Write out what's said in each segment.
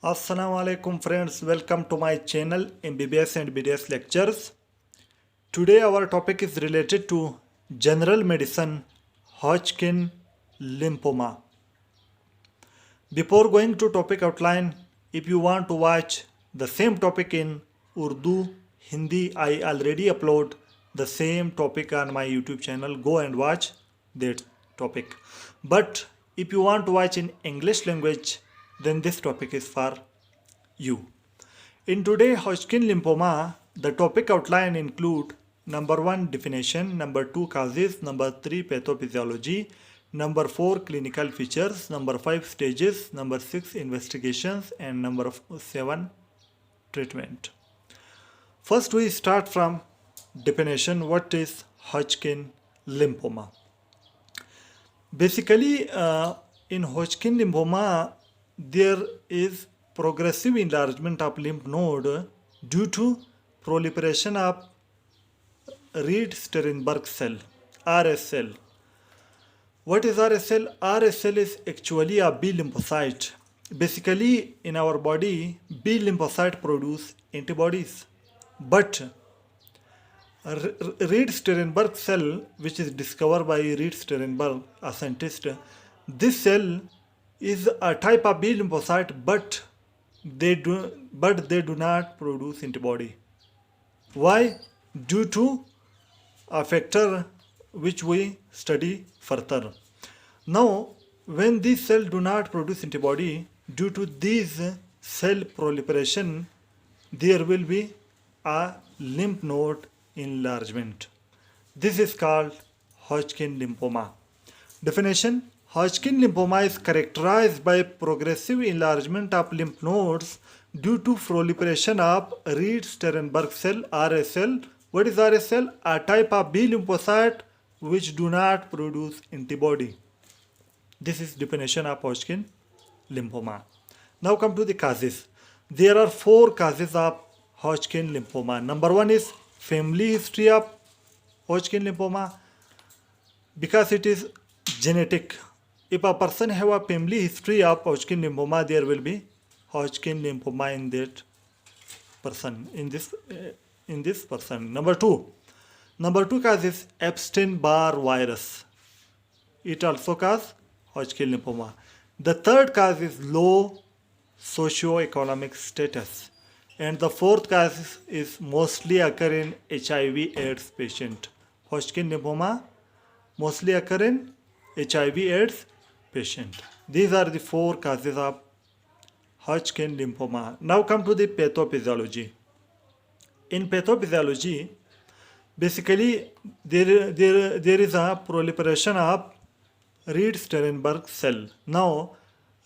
Assalamu alaikum friends, welcome to my channel MBBS and BDS lectures. Today our topic is related to general medicine, Hodgkin lymphoma. Before going to topic outline, if you want to watch the same topic in Urdu, Hindi, I already upload the same topic on my YouTube channel. Go and watch that topic. But if you want to watch in English language, then this topic is for you. In today Hodgkin lymphoma, the topic outline include number 1 definition, number 2 causes, number 3 pathophysiology, number 4 clinical features, number 5 stages, number 6 investigations, and number 7 treatment. First we start from definition. What is Hodgkin lymphoma? Basically, in Hodgkin lymphoma, there is progressive enlargement of lymph node due to proliferation of Reed-Sternberg cell, RSL. What is RSL? RSL is actually a B lymphocyte. Basically, in our body, B lymphocyte produce antibodies. But Reed-Sternberg cell, which is discovered by Reed-Sternberg, a scientist, this cell is a type of B lymphocyte, but they do not produce antibody. Why? Due to a factor which we study further. Now, when these cells do not produce antibody, due to these cell proliferation, there will be a lymph node enlargement. This is called Hodgkin lymphoma. Definition: Hodgkin lymphoma is characterized by progressive enlargement of lymph nodes due to proliferation of Reed-Sternberg cell, RSL. What is RSL? A type of B lymphocyte which do not produce antibody. This is definition of Hodgkin lymphoma. Now come to the causes. There are 4 causes of Hodgkin lymphoma. Number 1 is family history of Hodgkin lymphoma, because it is genetic. If a person have a family history of Hodgkin lymphoma, there will be Hodgkin lymphoma in that person, in this person. Number two cause is Epstein-Barr virus. It also causes Hodgkin lymphoma. The third cause is low socio-economic status. And the fourth cause is mostly occur in HIV/AIDS patient. Hodgkin lymphoma mostly occur in HIV/AIDS patient. These are the 4 causes of Hodgkin lymphoma. Now come to the pathophysiology. In pathophysiology, basically there is a proliferation of Reed-Sternberg cell. Now,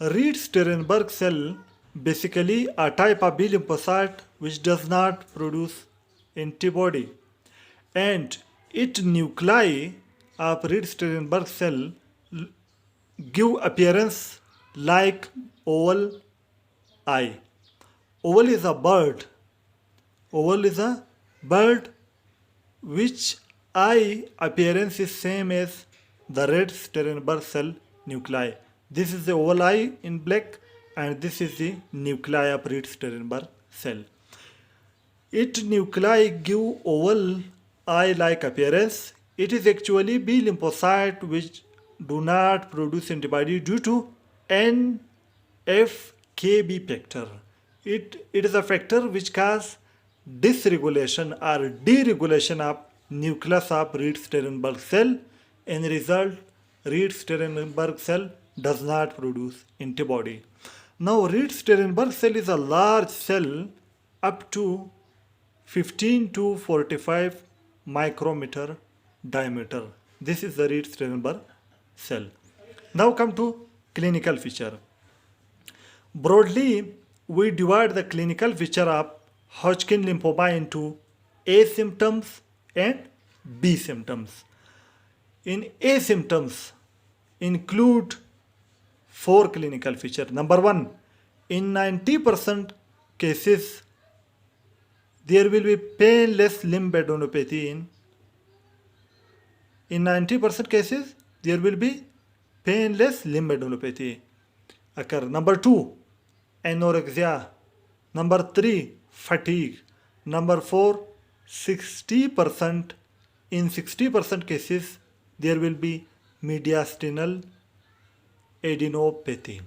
Reed-Sternberg cell basically a type of B lymphocyte which does not produce antibody, and its nuclei of Reed-Sternberg cell give appearance like oval eye. Oval is a bird. Oval is a bird which eye appearance is same as the Reed-Sternberg cell nuclei. This is the oval eye in black, and this is the nuclei of Reed-Sternberg cell. Its nuclei give oval eye-like appearance. It is actually B lymphocyte which do not produce antibody due to NF-κB factor. It is a factor which causes dysregulation or deregulation of nucleus of Reed-Sternberg cell. In result, Reed-Sternberg cell does not produce antibody. Now, Reed-Sternberg cell is a large cell up to 15 to 45 micrometer diameter. This is the Reed-Sternberg cell. Now come to clinical feature. Broadly, we divide the clinical feature of Hodgkin lymphoma into A symptoms and B symptoms. In A symptoms include 4 clinical features. Number 1, in 90% cases, there will be painless lymphadenopathy. In 90% cases, there will be painless lymphadenopathy occur. Number 2, anorexia. Number 3, fatigue. Number 4, 60%. In 60% cases, there will be mediastinal adenopathy.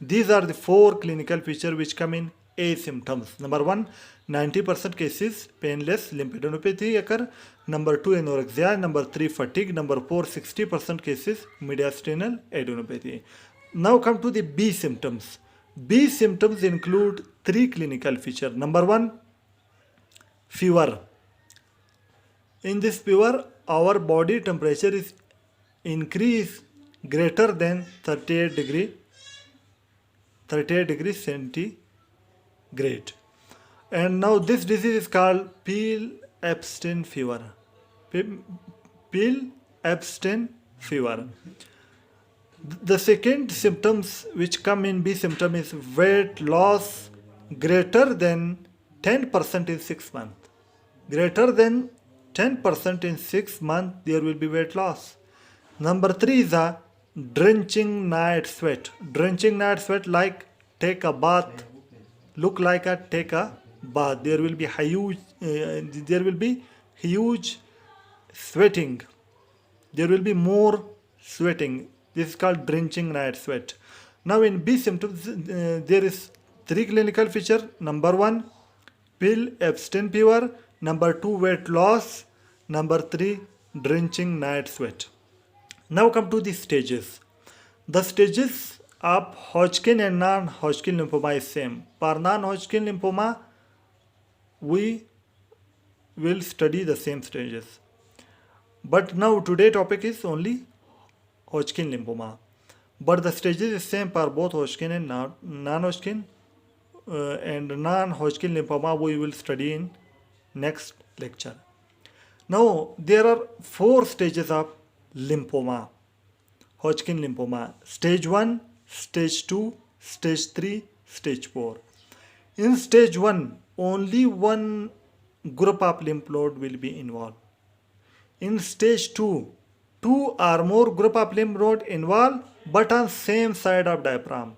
These are the 4 clinical features which come in A symptoms. Number 1, 90% cases painless lymphadenopathy occur. Number 2, anorexia. Number 3, fatigue. Number 4, 60% cases mediastinal adenopathy. Now come to the B symptoms. B symptoms include 3 clinical features. Number 1, fever. In this fever, our body temperature is increased greater than 38 degrees centigrade. And now this disease is called Pill-Epstein fever. Pill-Epstein fever. The second symptoms which come in B symptom is weight loss greater than 10% in 6 months. Greater than 10% in 6 months there will be weight loss. Number 3 is a drenching night sweat. Drenching night sweat like take a bath. Look like a take a bath. There will be huge sweating. There will be more sweating. This is called drenching night sweat. Now in B symptoms, there is 3 clinical features. Number 1, Pill-Epstein fever. Number 2, weight loss. Number 3, drenching night sweat. Now come to the stages. The stages of Hodgkin and non-Hodgkin lymphoma is same. For non-Hodgkin lymphoma, we will study the same stages. But now today topic is only Hodgkin lymphoma. But the stages is same for both Hodgkin and non-Hodgkin. And non-Hodgkin lymphoma we will study in next lecture. Now there are 4 stages of lymphoma. Hodgkin lymphoma. Stage 1, stage 2, stage 3, stage 4. In stage 1, only one group of lymph node will be involved. In stage 2, 2 or more group of lymph node involved but on same side of diaphragm.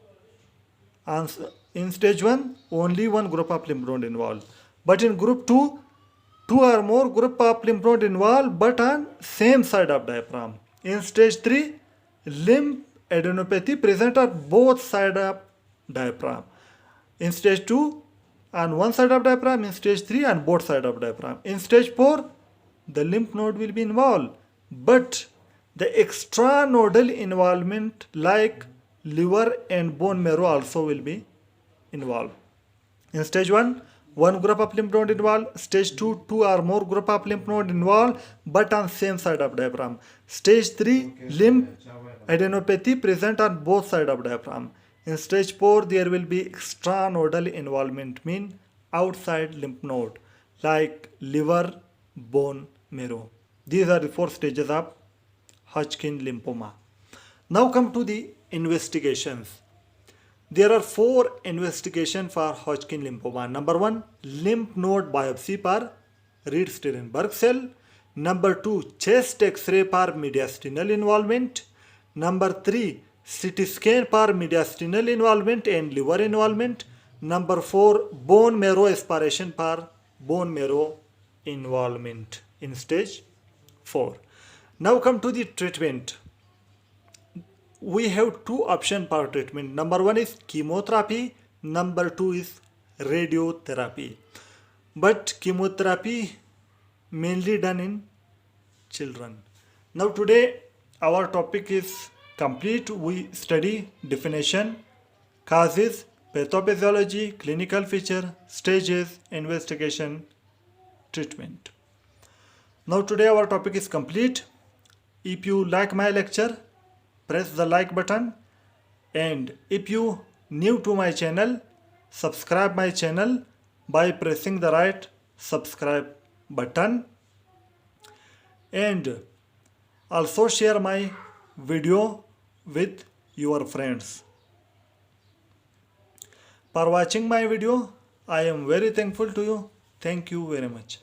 In stage 1, only one group of lymph node involved. But in group 2, 2 or more group of lymph node involved but on same side of diaphragm. In stage 3, lymph adenopathy present on both sides of diaphragm. In stage 2, on one side of diaphragm. In stage 3, on both sides of diaphragm. In stage 4, the lymph node will be involved, but the extranodal involvement like liver and bone marrow also will be involved. In stage 1, one group of lymph node involved. Stage 2, 2 or more group of lymph node involved but on same side of diaphragm. Stage 3, lymph adenopathy present on both sides of diaphragm. In stage 4, there will be extranodal involvement, mean outside lymph node like liver, bone marrow. These are the 4 stages of Hodgkin lymphoma. Now come to the investigations. There are 4 investigations for Hodgkin lymphoma. Number 1, lymph node biopsy for Reed-Sternberg cell. Number 2, chest X-ray for mediastinal involvement. Number 3, CT scan for mediastinal involvement and liver involvement. Number 4, bone marrow aspiration for bone marrow involvement in stage 4. Now come to the treatment. We have 2 options for treatment. Number 1 is chemotherapy. Number 2 is radiotherapy. But chemotherapy mainly done in children. Now today our topic is complete. We study definition, causes, pathophysiology, clinical feature, stages, investigation, treatment. Now today our topic is complete. If you like my lecture, press the like button, and if you new to my channel, subscribe my channel by pressing the right subscribe button, and also share my video with your friends. For watching my video, I am very thankful to you. Thank you very much.